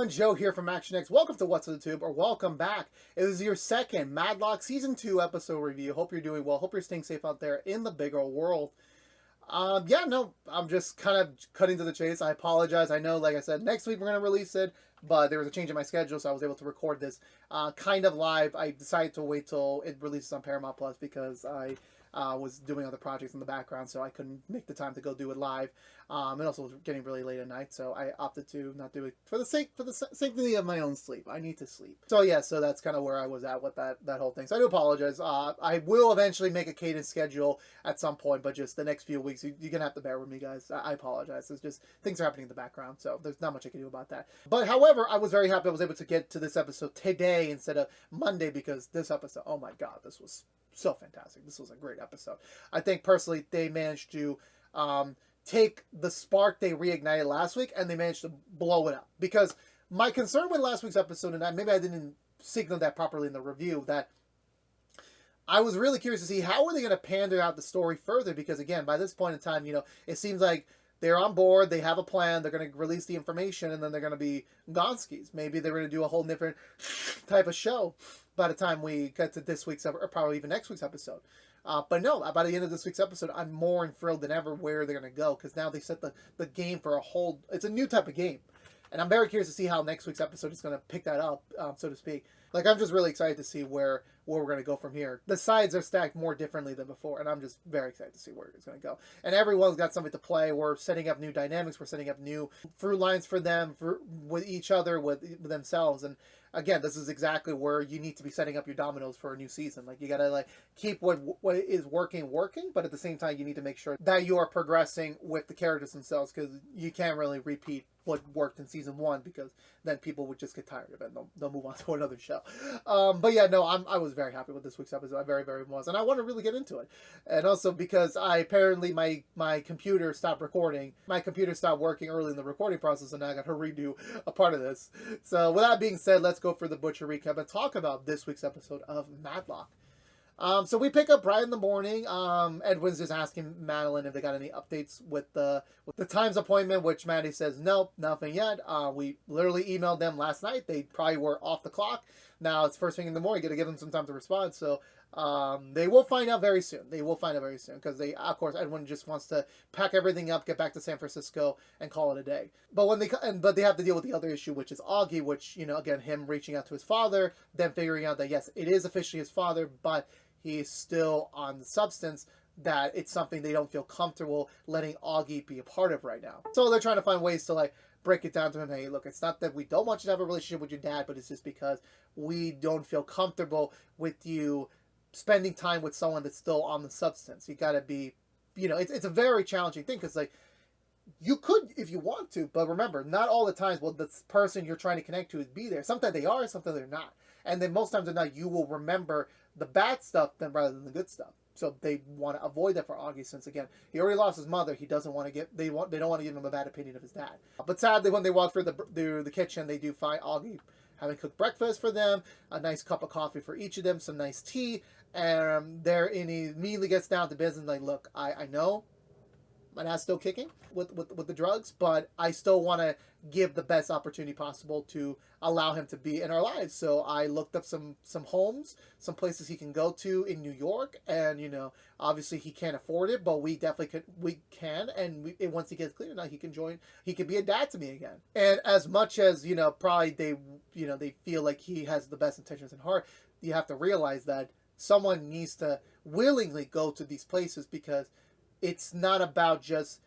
everyone, Joe here from ActionX. Welcome to What's on the Tube, or welcome back. It is your second Matlock Season 2 episode review. Hope you're doing well. Hope you're staying safe out there in the big old world. I'm just kind of cutting to the chase. I apologize. I know, like I said, next week we're going to release it, but there was a change in my schedule, so I was able to record this kind of live. I decided to wait till it releases on Paramount Plus because I was doing other projects in the background, so I couldn't make the time to go do it live. And also was getting really late at night, so I opted to not do it for the safety of my own sleep. I need to sleep. So yeah, so that's kind of where I was at with that whole thing. So I do apologize. I will eventually make a cadence schedule at some point, but just the next few weeks, you're gonna have to bear with me, guys. I apologize. It's just things are happening in the background, so there's not much I can do about that. But however, I was very happy I was able to get to this episode today instead of Monday, because this episode, oh my god, this was so fantastic. This was a great episode. I think personally they managed to take the spark they reignited last week and they managed to blow it up. Because my concern with last week's episode, and maybe I didn't signal that properly in the review, that I was really curious to see how are they going to pander out the story further. Because again, by this point in time, it seems like they're on board, they have a plan, they're going to release the information, and then they're going to be gonskis. Maybe they're going to do a whole different type of show by the time we get to this week's, or probably even next week's episode. But no, by the end of this week's episode, I'm more enthralled than ever where they're going to go, because now they set the game for a whole, it's a new type of game. And I'm very curious to see how next week's episode is going to pick that up, so to speak. Like, I'm just really excited to see where we're going to go from here. The sides are stacked more differently than before, and I'm just very excited to see where it's going to go. And everyone's got something to play. We're setting up new dynamics. We're setting up new through lines for them, with each other, with themselves. And again, this is exactly where you need to be setting up your dominoes for a new season. Like, you got to keep what is working, but at the same time, you need to make sure that you are progressing with the characters themselves, because you can't really repeat what worked in season 1, because then people would just get tired of it and they'll move on to another show. But yeah, no, I was very happy with this week's episode. I very, very was. And I want to really get into it. And also because apparently my computer stopped recording. My computer stopped working early in the recording process, and now I got to redo a part of this. So with that being said, let's go for the Butcher recap and talk about this week's episode of Matlock. So we pick up right in the morning. Edwin's just asking Madeline if they got any updates with the Times appointment, which Maddie says, nope, nothing yet. We literally emailed them last night. They probably were off the clock. Now it's first thing in the morning. Got to give them some time to respond. So they will find out very soon. Because of course, Edwin just wants to pack everything up, get back to San Francisco, and call it a day. But but they have to deal with the other issue, which is Auggie, which, again, him reaching out to his father, then figuring out that yes, it is officially his father, but he's still on the substance, that it's something they don't feel comfortable letting Auggie be a part of right now. So they're trying to find ways to break it down to him. Hey, look, it's not that we don't want you to have a relationship with your dad, but it's just because we don't feel comfortable with you spending time with someone that's still on the substance. You got to be, it's a very challenging thing, because you could if you want to, but remember, not all the times will the person you're trying to connect to be there. Sometimes they are, sometimes they're not. And then most times they're not, you will remember the bad stuff rather than the good stuff. So they want to avoid that for Auggie, since again, he already lost his mother. He doesn't want to they don't want to give him a bad opinion of his dad. But sadly, when they walk through the kitchen, they do find Auggie having cooked breakfast for them, a nice cup of coffee for each of them, some nice tea, and he immediately gets down to business. Like, look, I know my dad's still kicking with the drugs, but I still want to give the best opportunity possible to allow him to be in our lives. So I looked up some homes, some places he can go to in New York, and obviously he can't afford it, but we definitely can, and once he gets clear now, he can be a dad to me again. And as much as probably they feel like he has the best intentions in heart, you have to realize that someone needs to willingly go to these places, because it's not about just,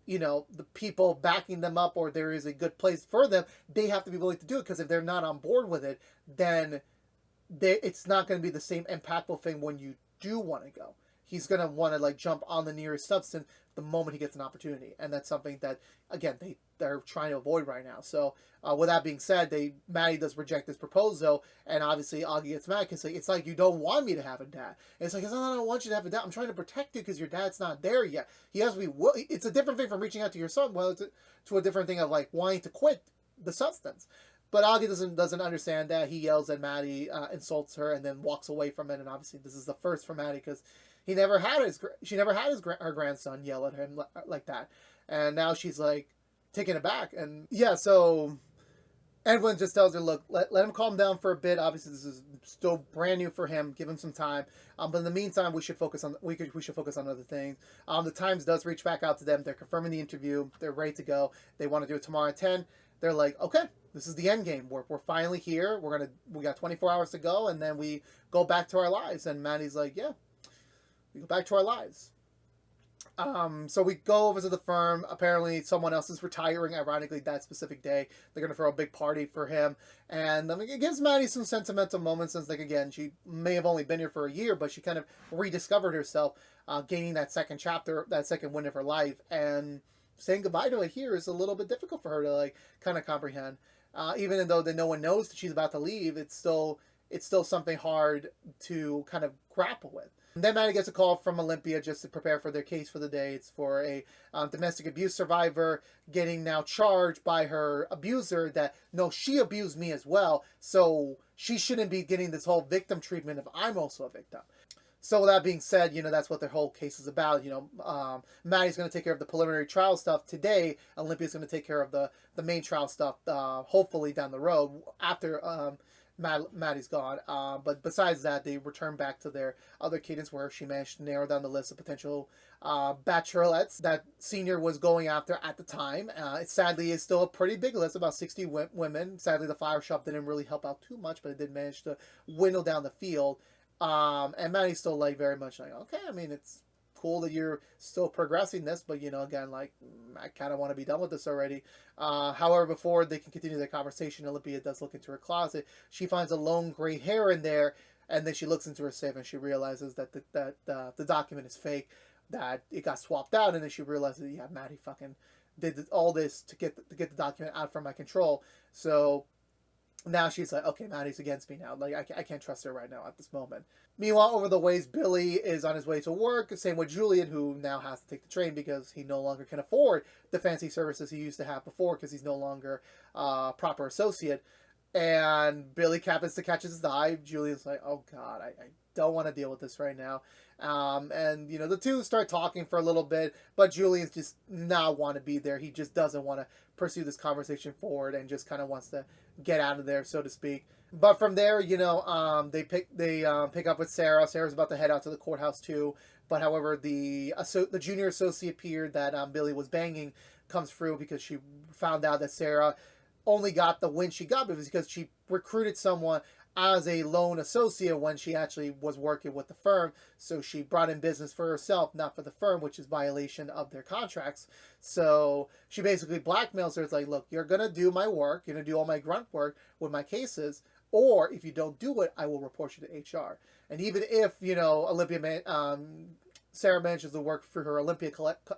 the people backing them up, or there is a good place for them. They have to be willing to do it, because if they're not on board with it, then it's not going to be the same impactful thing when you do want to go. He's going to want to jump on the nearest substance the moment he gets an opportunity. And that's something that, again, they're trying to avoid right now. So with that being said, Maddie does reject this proposal, and obviously Auggie gets mad because it's like, you don't want me to have a dad. And it's like, it's not, I don't want you to have a dad. I'm trying to protect you because your dad's not there yet. He has to be. It's a different thing from reaching out to your son. Well, it's to a different thing of wanting to quit the substance. But Auggie doesn't understand that. He yells at Maddie, insults her, and then walks away from it. And obviously this is the first for Maddie, because she never had her grandson yell at him like that. And now she's taken aback. And yeah, so Edwin just tells her, look, let him calm down for a bit. Obviously, this is still brand new for him. Give him some time. But in the meantime, we should focus on other things. The Times does reach back out to them. They're confirming the interview. They're ready to go. They want to do it tomorrow at 10. They're like, okay, this is the end game. We're finally here. We got 24 hours to go, and then we go back to our lives. And Maddie's like, yeah, we go back to our lives. So we go over to the firm. Apparently, someone else is retiring. Ironically, that specific day, they're gonna throw a big party for him, and I mean, it gives Maddie some sentimental moments. Since, like, again, she may have only been here for a year, but she kind of rediscovered herself, gaining that second chapter, that second win of her life, and saying goodbye to it here is a little bit difficult for her to, like, kind of comprehend. Even though that no one knows that she's about to leave, it's still something hard to kind of grapple with. And then Maddie gets a call from Olympia just to prepare for their case for the day. It's for a domestic abuse survivor getting now charged by her abuser that, no, she abused me as well, so she shouldn't be getting this whole victim treatment if I'm also a victim. So with that being said, that's what their whole case is about. Maddie's going to take care of the preliminary trial stuff today. Olympia's going to take care of the main trial stuff, hopefully down the road after Maddie's gone. But besides that, they return back to their other cadence where she managed to narrow down the list of potential bachelorettes that Senior was going after at the time. It sadly is still a pretty big list, about 60 women. Sadly, the flower shop didn't really help out too much, but it did manage to dwindle down the field. And Maddie's still, like, very much like, okay, I mean, it's cool that you're still progressing this, but, again, like, I kind of want to be done with this already. However, before they can continue their conversation, Olympia does look into her closet. She finds a lone gray hair in there, and then she looks into her safe, and she realizes that the document is fake, that it got swapped out, and then she realizes, yeah, Maddie fucking did all this to get the document out from my control. So now she's like, okay, Maddie's against me now. Like, I can't trust her right now at this moment. Meanwhile, over the ways, Billy is on his way to work. Same with Julian, who now has to take the train because he no longer can afford the fancy services he used to have before because he's no longer a proper associate. And Billy happens to catch his eye. Julian's like, oh, God, I don't want to deal with this right now. And, the two start talking for a little bit, but Julian's just not want to be there. He just doesn't want to pursue this conversation forward and just kind of wants to get out of there, so to speak. But from there, they pick up with Sarah. Sarah's about to head out to the courthouse too. But however, the junior associate peer that Billy was banging comes through because she found out that Sarah only got the win she got because she recruited someone as a lone associate when she actually was working with the firm. So she brought in business for herself, not for the firm, which is violation of their contracts. So she basically blackmails her. It's like, look, you're going to do my work. You're going to do all my grunt work with my cases. Or if you don't do it, I will report you to HR. And even if, Sarah manages to work through her Olympia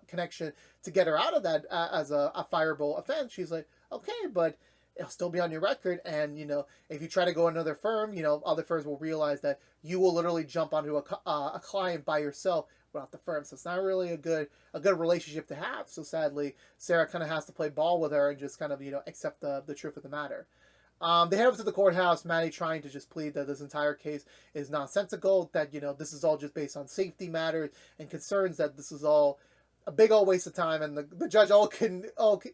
connection to get her out of that as a fireable offense, she's like, okay, but it'll still be on your record. And, if you try to go another firm, other firms will realize that you will literally jump onto a client by yourself without the firm. So it's not really a good relationship to have. So sadly, Sarah kind of has to play ball with her and just kind of, accept the truth of the matter. They head up to the courthouse, Maddie trying to just plead that this entire case is nonsensical, that, this is all just based on safety matters and concerns, that this is all a big old waste of time. And the judge all can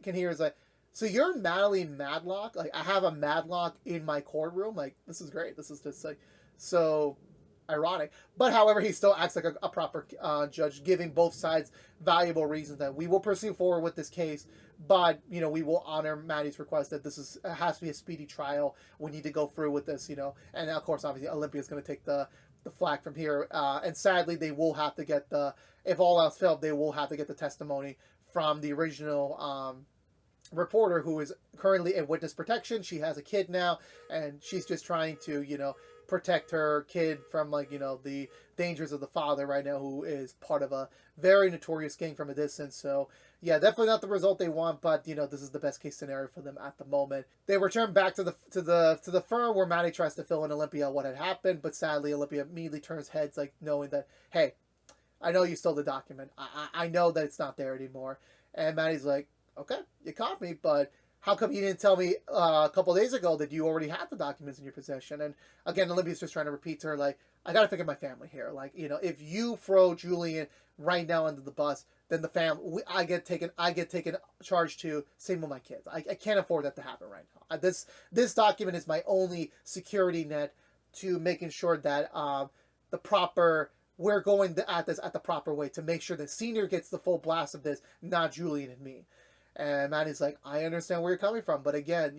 hear is like, so you're Natalie Matlock? Like, I have a Matlock in my courtroom? Like, this is great. This is just, like, so ironic. But, however, he still acts like a proper judge, giving both sides valuable reasons that we will pursue forward with this case, but, we will honor Maddie's request that this has to be a speedy trial. We need to go through with this, And, of course, obviously, Olympia's going to take the flag from here. And, sadly, they will have to get if all else failed, they will have to get the testimony from the original reporter who is currently in witness protection. She has a kid now, and she's just trying to, protect her kid from, like, the dangers of the father right now, who is part of a very notorious gang from a distance. So, yeah, definitely not the result they want, but, this is the best case scenario for them at the moment. They return back to the firm where Maddie tries to fill in Olympia what had happened, but sadly, Olympia immediately turns heads, like, knowing that, hey, I know you stole the document. I know that it's not there anymore. And Maddie's like, okay, you caught me, but how come you didn't tell me a couple days ago that you already had the documents in your possession? And again, Olympia's just trying to repeat to her, like, I got to think of my family here. Like, if you throw Julian right now under the bus, then the family, I get taken charge to. Same with my kids. I can't afford that to happen right now. This document is my only security net to making sure that the proper, we're going at this at the proper way to make sure that Senior gets the full blast of this, not Julian and me. And Maddie's like, I understand where you're coming from, but again,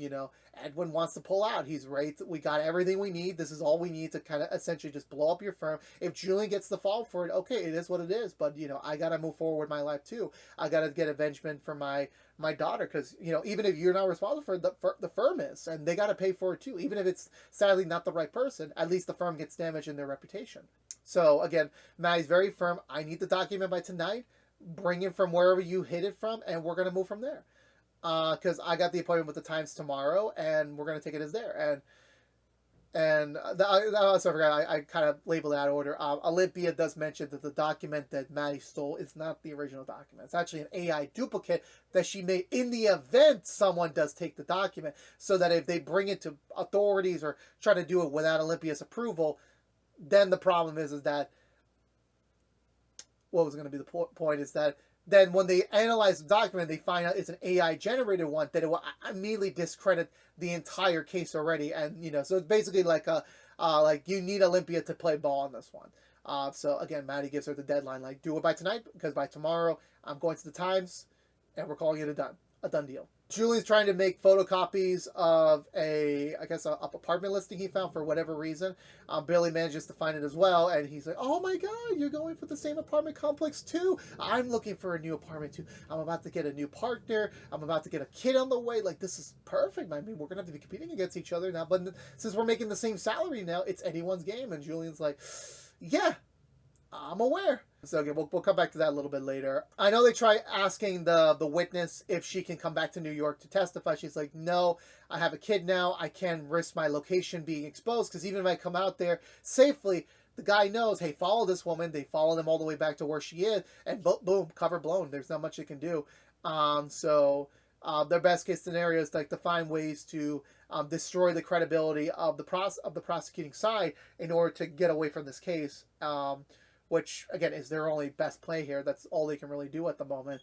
Edwin wants to pull out. He's right. We got everything we need. This is all we need to kind of essentially just blow up your firm. If Julian gets the fall for it, okay, it is what it is. But I gotta move forward with my life too. I gotta get avengement for my daughter, because even if you're not responsible for the firm is, and they gotta pay for it too. Even if it's sadly not the right person, at least the firm gets damaged in their reputation. So again, Maddie's very firm. I need the document by tonight. Bring it from wherever you hid it from, and we're gonna move from there. Because I got the appointment with the Times tomorrow, and we're gonna take it as there. And I also forgot, I kind of labeled that order. Olympia does mention that the document that Maddie stole is not the original document. It's actually an AI duplicate that she made in the event someone does take the document, so that if they bring it to authorities or try to do it without Olympia's approval, then the problem is that what was going to be the point is that then when they analyze the document, they find out it's an AI generated one, that it will immediately discredit the entire case already. And, so it's basically like you need Olympia to play ball on this one. So again, Maddie gives her the deadline, like, do it by tonight, because by tomorrow I'm going to the Times and we're calling it a done deal. Julian's trying to make photocopies of a apartment listing he found for whatever reason. Billy manages to find it as well, and he's like, oh my god, you're going for the same apartment complex too? I'm looking for a new apartment too. I'm about to get a new partner. I'm about to get a kid on the way. Like, this is perfect. I mean, we're going to have to be competing against each other now, but since we're making the same salary now, it's anyone's game. And Julian's like, yeah, I'm aware. So again, we'll come back to that a little bit later. I know they try asking the witness if she can come back to New York to testify. She's like, no, I have a kid now. I can't risk my location being exposed, because even if I come out there safely, the guy knows, hey, follow this woman. They follow them all the way back to where she is, and boom, cover blown. There's not much they can do. So their best case scenario is like to find ways to destroy the credibility of the prosecuting side in order to get away from this case. Which, again, is their only best play here. That's all they can really do at the moment.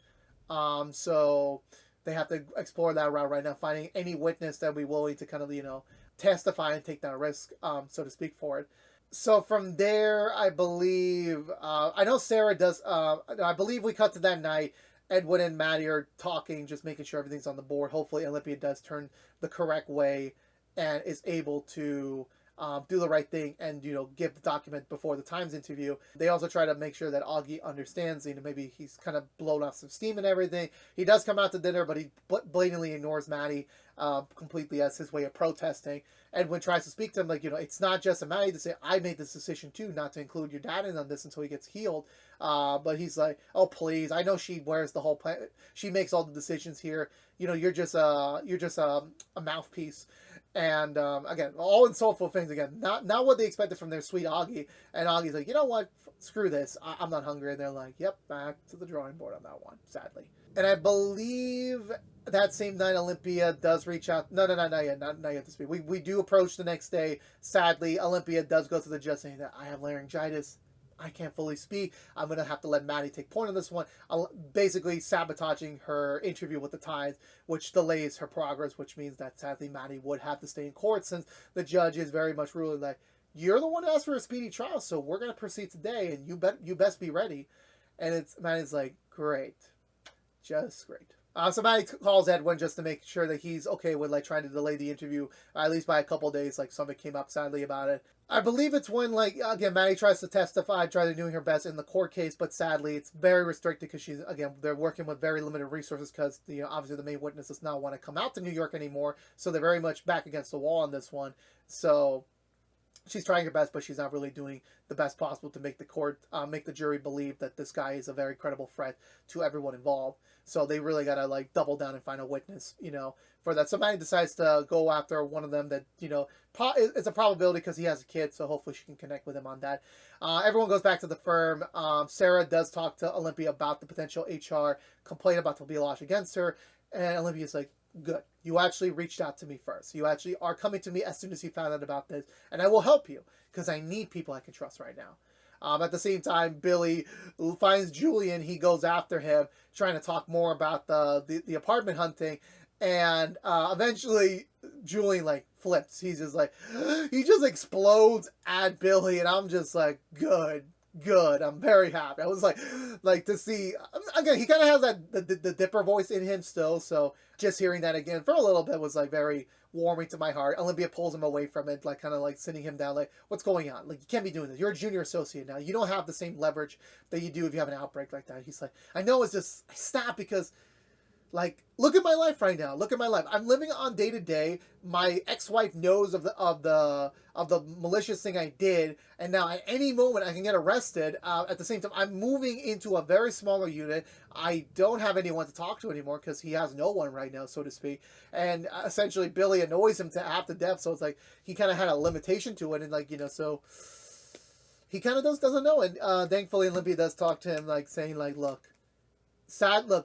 So they have to explore that route right now, finding any witness that would be willing to kind of, testify and take that risk, so to speak, for it. So from there, I believe, I know Sarah does, I believe we cut to that night. Edwin and Maddie are talking, just making sure everything's on the board. Hopefully Olympia does turn the correct way and is able to do the right thing and, give the document before the Times interview. They also try to make sure that Auggie understands, maybe he's kind of blown off some steam and everything. He does come out to dinner, but he blatantly ignores Maddie completely as his way of protesting. Edwin tries to speak to him, like, it's not just a Maddie to say, I made this decision too, not to include your dad in on this until he gets healed. But he's like, oh, please, I know she wears the whole plan. She makes all the decisions here. You're just a mouthpiece. And again, all insultful things again. Not what they expected from their sweet Auggie. And Augie's like, you know what? Screw this. I'm not hungry. And they're like, yep, back to the drawing board on that one, sadly. And I believe that same night Olympia does reach out. No, not yet. Not yet this week. We do approach the next day. Sadly, Olympia does go to the judge saying that I have laryngitis. I can't fully speak. I'm going to have to let Maddie take point on this one. Basically sabotaging her interview with the Times, which delays her progress, which means that sadly Maddie would have to stay in court, since the judge is very much ruling like, you're the one who asked for a speedy trial, so we're going to proceed today, and you best be ready. And Maddie's like, great. Just great. So Maddie calls Edwin just to make sure that he's okay with trying to delay the interview, at least by a couple days. Something came up sadly about it. I believe it's when, again, Maddie tries to testify, tries to doing her best in the court case, but sadly it's very restricted because they're working with very limited resources because, obviously the main witness does not want to come out to New York anymore, so they're very much back against the wall on this one. So she's trying her best, but she's not really doing the best possible to make the jury believe that this guy is a very credible threat to everyone involved. So they really got to double down and find a witness, for that. So Maddie decides to go after one of them that, it's a probability because he has a kid. So hopefully she can connect with him on that. Everyone goes back to the firm. Sarah does talk to Olympia about the potential HR complaint about the lodged against her. And Olympia's like, good. You actually reached out to me first. You actually are coming to me as soon as you found out about this. And I will help you because I need people I can trust right now. At the same time, Billy finds Julian. He goes after him, trying to talk more about the apartment hunting. And eventually, Julian like flips. He's just like, he just explodes at Billy, and I'm just like, good, good. I'm very happy. I was like to see again. He kind of has that the Dipper voice in him still, so just hearing that again for a little bit was like very warming to my heart. Olympia pulls him away from it, like kind of like sitting him down, like, what's going on? Like, you can't be doing this. You're a junior associate now. You don't have the same leverage that you do if you have an outbreak like that. He's like, I know, it's just, I stop because, like, look at my life right now. Look at my life. I'm living on day to day. My ex-wife knows of the malicious thing I did, and now at any moment I can get arrested. At the same time, I'm moving into a very smaller unit. I don't have anyone to talk to anymore because he has no one right now, so to speak. And essentially, Billy annoys him to half to death. So it's like he kind of had a limitation to it, and like, you know, so he kind of doesn't know. And thankfully, Olympia does talk to him, like saying like, look.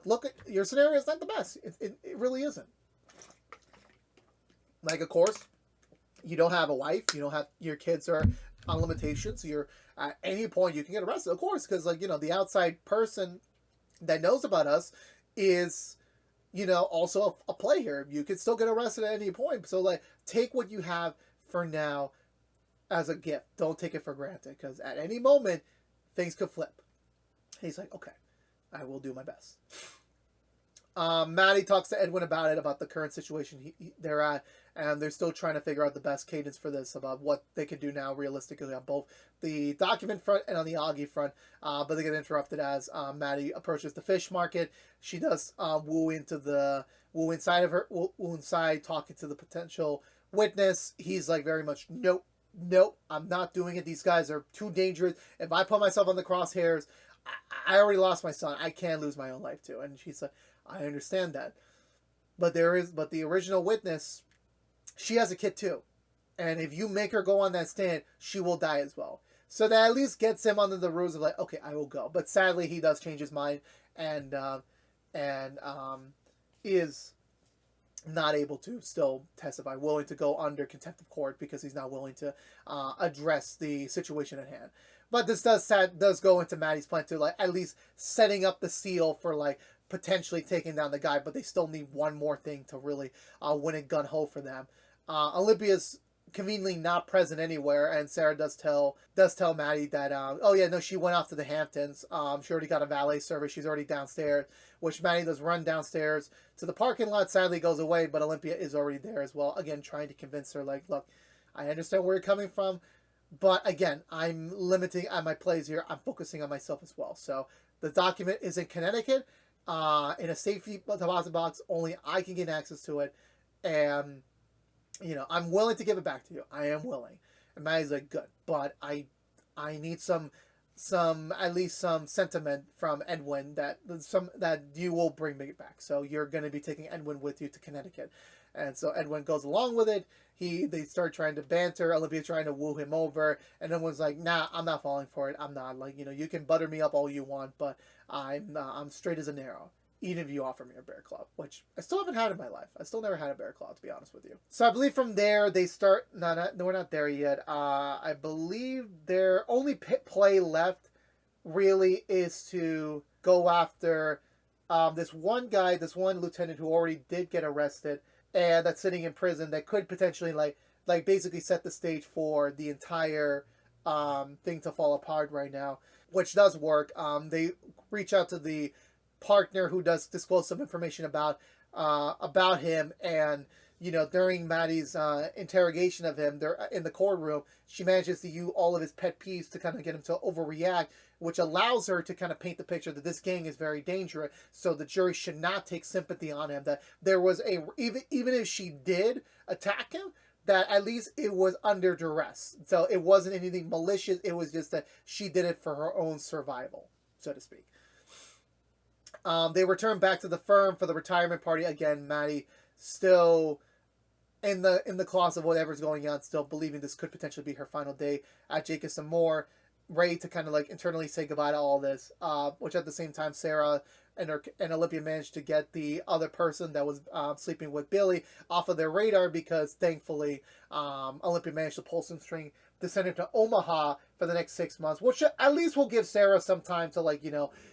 Look at your scenario is not the best. It really isn't. Like, of course, you don't have a wife. You don't have, your kids are on limitations. So you're at any point you can get arrested, of course, because, like, you know, the outside person that knows about us is, you know, also a play here. You could still get arrested at any point. So, like, take what you have for now as a gift. Don't take it for granted, because at any moment things could flip. He's like, okay, I will do my best. Maddie talks to Edwin about the current situation they're at, and they're still trying to figure out the best cadence for this, about what they can do now realistically on both the document front and on the Auggie front. But they get interrupted as Maddie approaches the fish market. She does woo inside, talking to the potential witness. He's like very much, nope, I'm not doing it. These guys are too dangerous. If I put myself on the crosshairs, I already lost my son. I can't lose my own life too. And she's like, I understand that. But the original witness, she has a kid too. And if you make her go on that stand, she will die as well. So that at least gets him under the rules of like, okay, I will go. But sadly, he does change his mind and is not able to still testify, willing to go under contempt of court because he's not willing to address the situation at hand. But this does go into Maddie's plan to, like, at least setting up the seal for, like, potentially taking down the guy, but they still need one more thing to really win it gun-ho for them. Olympia's conveniently not present anywhere, and Sarah does tell Maddie that, oh yeah, no, she went off to the Hamptons. She already got a valet service. She's already downstairs, which Maddie does run downstairs to the parking lot. Sadly goes away, but Olympia is already there as well. Again, trying to convince her, like, look, I understand where you're coming from, but again, I'm limiting on my plays here. I'm focusing on myself as well. So the document is in Connecticut, in a safety deposit box. Only I can get access to it. And, you know, I'm willing to give it back to you. I am willing. And Maddie's like, good. But I need some at least some sentiment from Edwin that you will bring me back. So you're going to be taking Edwin with you to Connecticut. And so Edwin goes along with it. They start trying to banter. Olivia trying to woo him over, and Edwin's like, nah, I'm not falling for it. I'm not. Like, you know, you can butter me up all you want, but I'm straight as an arrow, even if you offer me a bear claw, which I still haven't had in my life. I still never had a bear claw, to be honest with you. So I believe from there they start. No, we're not there yet. I believe their only play left really is to go after this one guy, this one lieutenant who already did get arrested, and that's sitting in prison, that could potentially like basically set the stage for the entire thing to fall apart right now, which does work. They reach out to the partner who does disclose some information about him, and, you know, during Maddie's interrogation of him, they're in the courtroom, she manages to use all of his pet peeves to kind of get him to overreact, which allows her to kind of paint the picture that this gang is very dangerous, so the jury should not take sympathy on him, that there was even if she did attack him, that at least it was under duress. So it wasn't anything malicious, it was just that she did it for her own survival, so to speak. They return back to the firm for the retirement party. Again, Maddie still in the claws of whatever's going on, still believing this could potentially be her final day at Jacobs and Moore, ready to kind of like internally say goodbye to all this. Which at the same time, Sarah and Olympia managed to get the other person that was sleeping with Billy off of their radar, because thankfully Olympia managed to pull some string to send her to Omaha for the next 6 months, which at least will give Sarah some time to, like,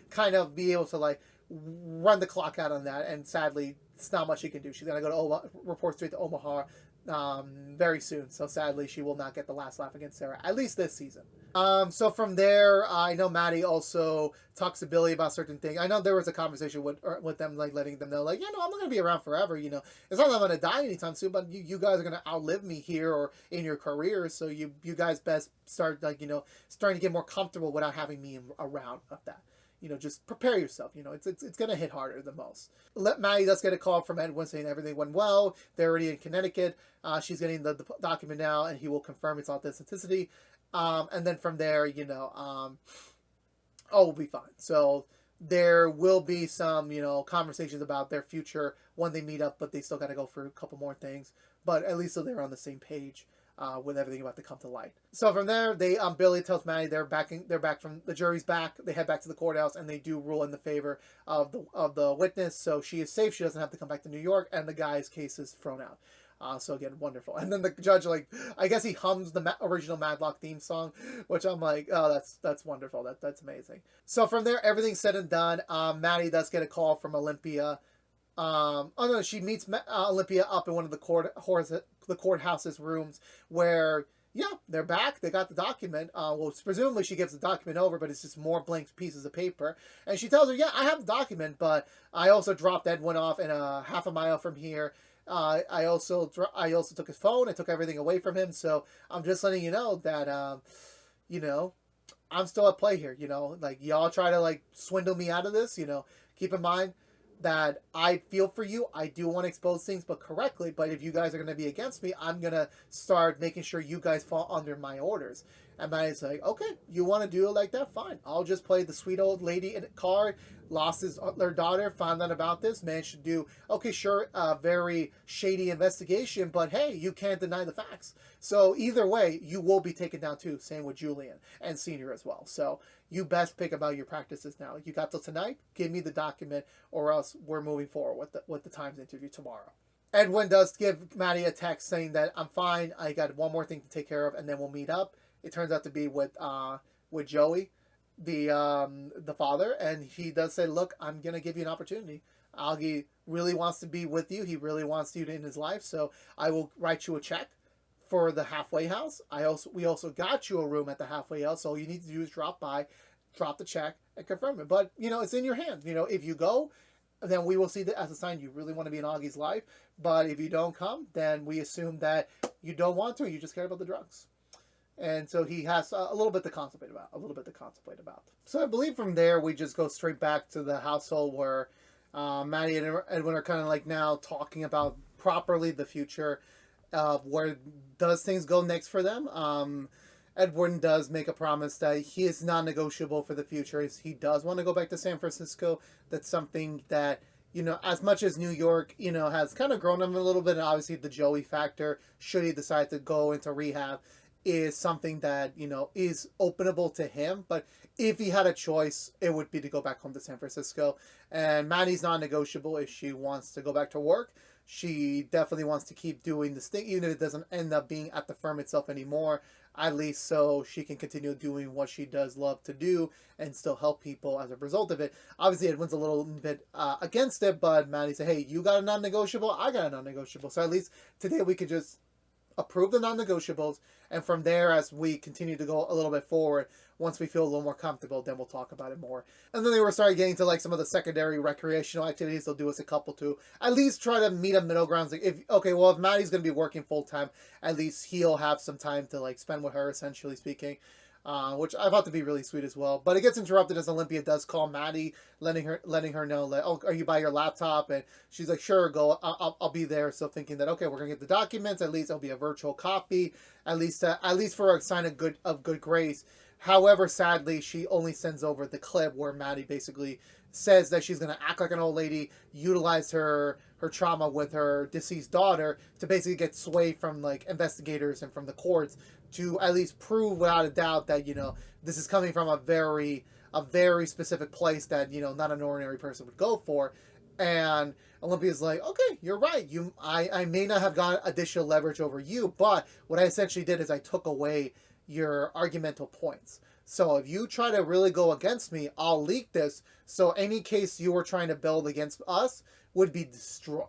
kind of be able to, like, run the clock out on that. And sadly, it's not much she can do. She's going to go to Omaha, report straight to Omaha very soon. So sadly, she will not get the last laugh against Sarah, at least this season. So from there, I know Maddie also talks to Billy about certain things. I know there was a conversation with them, like letting them know, like, I'm not going to be around forever. It's not that I'm going to die anytime soon, but you guys are going to outlive me here or in your careers. So you guys best start, like, starting to get more comfortable without having me around of that. Just prepare yourself. It's going to hit harder than most. Maddie does get a call from Edwin saying everything went well. They're already in Connecticut. She's getting the document now, and he will confirm its authenticity. And then from there, we'll be fine. So there will be some, conversations about their future when they meet up, but they still got to go through a couple more things. But at least so they're on the same page. With everything about to come to light. So from there, Billy tells Maddie they're back from the jury's back. They head back to the courthouse and they do rule in the favor of the witness. So she is safe. She doesn't have to come back to New York, and the guy's case is thrown out. So again, wonderful. And then the judge, like, I guess he hums the original Matlock theme song, which I'm like, oh, that's wonderful. That's amazing. So from there, everything's said and done. Maddie does get a call from Olympia. She meets Olympia up in one of the courthouse's rooms where, they're back. They got the document. Presumably she gives the document over, but it's just more blank pieces of paper. And she tells her, I have the document, but I also dropped Edwin off in half a mile from here. I also took his phone. I took everything away from him. So I'm just letting you know that, I'm still at play here. Like, y'all try to, like, swindle me out of this. Keep in mind that I feel for you. I do want to expose things, but correctly. But if you guys are going to be against me, I'm going to start making sure you guys fall under my orders. And Maddie's like, okay, you want to do it like that? Fine. I'll just play the sweet old lady in a car, lost their daughter, found out about this, managed to do, okay, sure, very shady investigation, but hey, you can't deny the facts. So either way, you will be taken down too. Same with Julian and Senior as well. So you best pick about your practices now. You got till tonight, give me the document, or else we're moving forward with the Times interview tomorrow. Edwin does give Maddie a text saying that I'm fine, I got one more thing to take care of, and then we'll meet up. It turns out to be with Joey, the father, and he does say, look, I'm going to give you an opportunity. Auggie really wants to be with you. He really wants you in his life, so I will write you a check for the halfway house. We also got you a room at the halfway house, so all you need to do is drop by, drop the check, and confirm it. But, it's in your hands. If you go, then we will see that as a sign you really want to be in Augie's life. But if you don't come, then we assume that you don't want to, you just care about the drugs. And so he has a little bit to contemplate about. So I believe from there, we just go straight back to the household where Maddie and Edwin are kind of like now talking about properly the future of where does things go next for them. Edwin does make a promise that he is non-negotiable for the future. He does want to go back to San Francisco. That's something that, as much as New York, has kind of grown him a little bit. And obviously the Joey factor, should he decide to go into rehab, is something that, is openable to him. But if he had a choice, it would be to go back home to San Francisco. And Maddie's non-negotiable if she wants to go back to work. She definitely wants to keep doing this thing, even if it doesn't end up being at the firm itself anymore, at least so she can continue doing what she does love to do and still help people as a result of it. Obviously, Edwin's a little bit against it, but Maddie said, hey, you got a non-negotiable, I got a non-negotiable. So at least today we could just approve the non-negotiables, and from there, as we continue to go a little bit forward, once we feel a little more comfortable, then we'll talk about it more. And then they were starting getting to like some of the secondary recreational activities. They'll do us a couple to at least try to meet a middle ground. Like if Maddie's going to be working full time, at least he'll have some time to like spend with her, essentially speaking. Which I thought to be really sweet as well. But it gets interrupted as Olympia does call Maddie, letting her know that, oh, are you by your laptop? And she's like, sure, go. I'll be there. So thinking that, okay, we're gonna get the documents. At least it'll be a virtual copy. At least for a sign of good grace. However, sadly, she only sends over the clip where Maddie basically says that she's gonna act like an old lady, utilize her trauma with her deceased daughter to basically get sway from like investigators and from the courts to at least prove without a doubt that, this is coming from a very specific place that, not an ordinary person would go for. And Olympia's like, okay, you're right. I may not have got additional leverage over you, but what I essentially did is I took away, your argumental points. So if you try to really go against me, I'll leak this. So any case you were trying to build against us would be destroyed.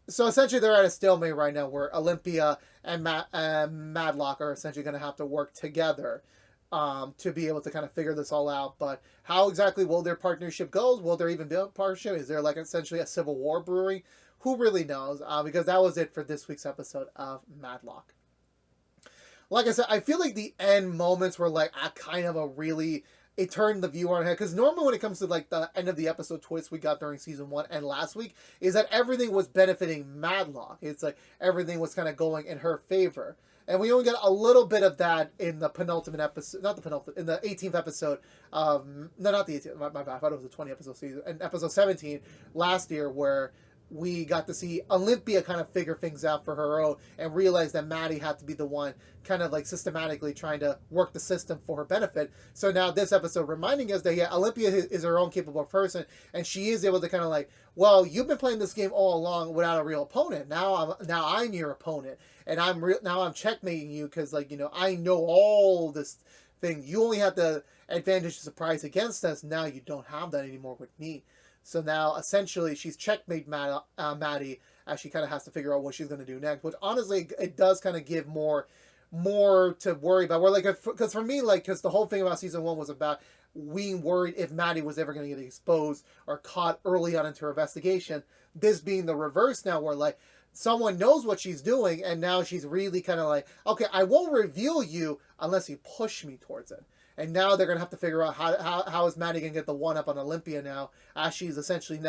So essentially they're at a stalemate right now where Olympia and Matlock are essentially going to have to work together to be able to kind of figure this all out. But how exactly will their partnership go? Will there even be a partnership? Is there like essentially a civil war brewing? Who really knows? Because that was it for this week's episode of Matlock. Like I said, I feel like the end moments were like a kind of a really, it turned the viewer on head. Because normally when it comes to like the end of the episode twist we got during season 1 and last week, is that everything was benefiting Matlock. It's like everything was kind of going in her favor. And we only got a little bit of that in the penultimate episode, not the penultimate, in the 18th episode of, no, not the 18th, my bad, I thought it was the 20 episode season, in episode 17 last year, where we got to see Olympia kind of figure things out for her own and realize that Maddie had to be the one kind of like systematically trying to work the system for her benefit. So now this episode reminding us that, yeah, Olympia is her own capable person, and she is able to kind of like, well, you've been playing this game all along without a real opponent. Now I'm your opponent, and now I'm checkmating you because, like, you know, I know all this thing. You only have the advantage of surprise against us. Now you don't have that anymore with me. So now, essentially, she's checkmate Maddie as she kind of has to figure out what she's going to do next. Which, honestly, it does kind of give more to worry about. Where, like, because for me, like, because the whole thing about season 1 was about being worried if Maddie was ever going to get exposed or caught early on into her investigation. This being the reverse now, where, like, someone knows what she's doing, and now she's really kind of like, okay, I won't reveal you unless you push me towards it. And now they're going to have to figure out how is Maddie going to get the one-up on Olympia now, as she's essentially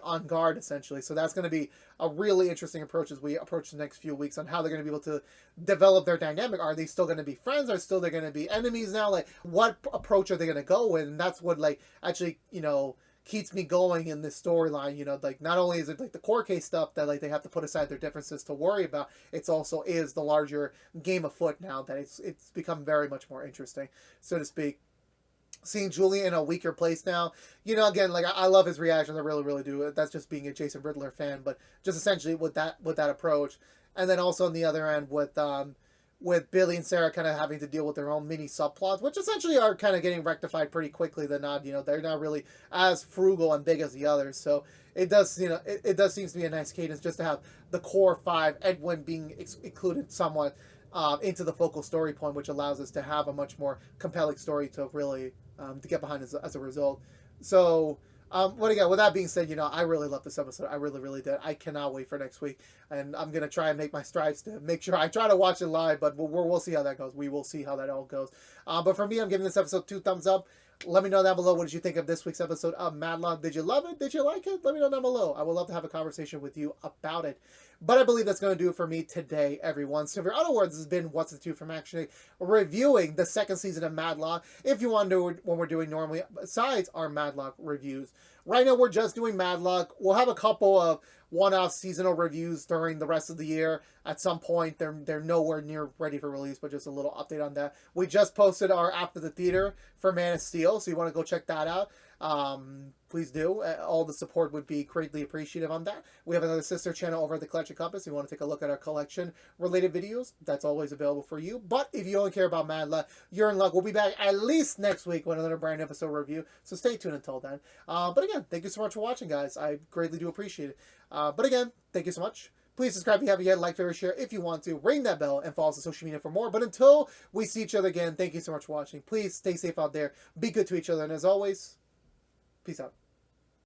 on guard, essentially. So that's going to be a really interesting approach as we approach the next few weeks on how they're going to be able to develop their dynamic. Are they still going to be friends? Are they going to be enemies now? Like, what approach are they going to go with? And that's what, like, actually, you know, keeps me going in this storyline. You know, like, not only is it like the court case stuff that, like, they have to put aside their differences to worry about, it's also is the larger game afoot now that it's become very much more interesting, so to speak. Seeing Julian in a weaker place now, you know, again, like, I love his reactions, I really, really do. That's just being a Jason Riddler fan, but just essentially with that approach. And then also on the other end with Billy and Sarah kind of having to deal with their own mini subplots, which essentially are kind of getting rectified pretty quickly. They're not, you know, they're not really as frugal and big as the others. So it does, you know, it does seem to be a nice cadence just to have the core 5, Edwin being included somewhat into the focal story point, which allows us to have a much more compelling story to really to get behind as a result. So what again, with that being said, you know, I really love this episode. I really, really did. I cannot wait for next week. And I'm going to try and make my strides to make sure I try to watch it live, but we'll see how that goes. We will see how that all goes. But for me, I'm giving this episode 2 thumbs up. Let me know down below, what did you think of this week's episode of Matlock? Did you love it? Did you like it? Let me know down below. I would love to have a conversation with you about it. But I believe that's going to do it for me today, everyone. So, in other words, this has been What's the Tube from ActionX, reviewing the 2nd season of Matlock. If you want to do what we're doing normally, besides our Matlock reviews. Right now, we're just doing Matlock. We'll have a couple of one-off seasonal reviews during the rest of the year. At some point, they're nowhere near ready for release, but just a little update on that. We just posted our After the Theater for Man of Steel, so you want to go check that out. Please do. All the support would be greatly appreciative on that. We have another sister channel over at the Collection Compass. If you want to take a look at our collection related videos, that's always available for you. But if you only care about Matlock, you're in luck. We'll be back at least next week with another brand new episode review, so stay tuned until then. But again, thank you so much for watching, guys. I greatly do appreciate it. But again, thank you so much. Please subscribe if you haven't yet, like, favorite, share if you want to, ring that bell, and follow us on social media for more. But until we see each other again, thank you so much for watching. Please stay safe out there, be good to each other, and as always, peace out.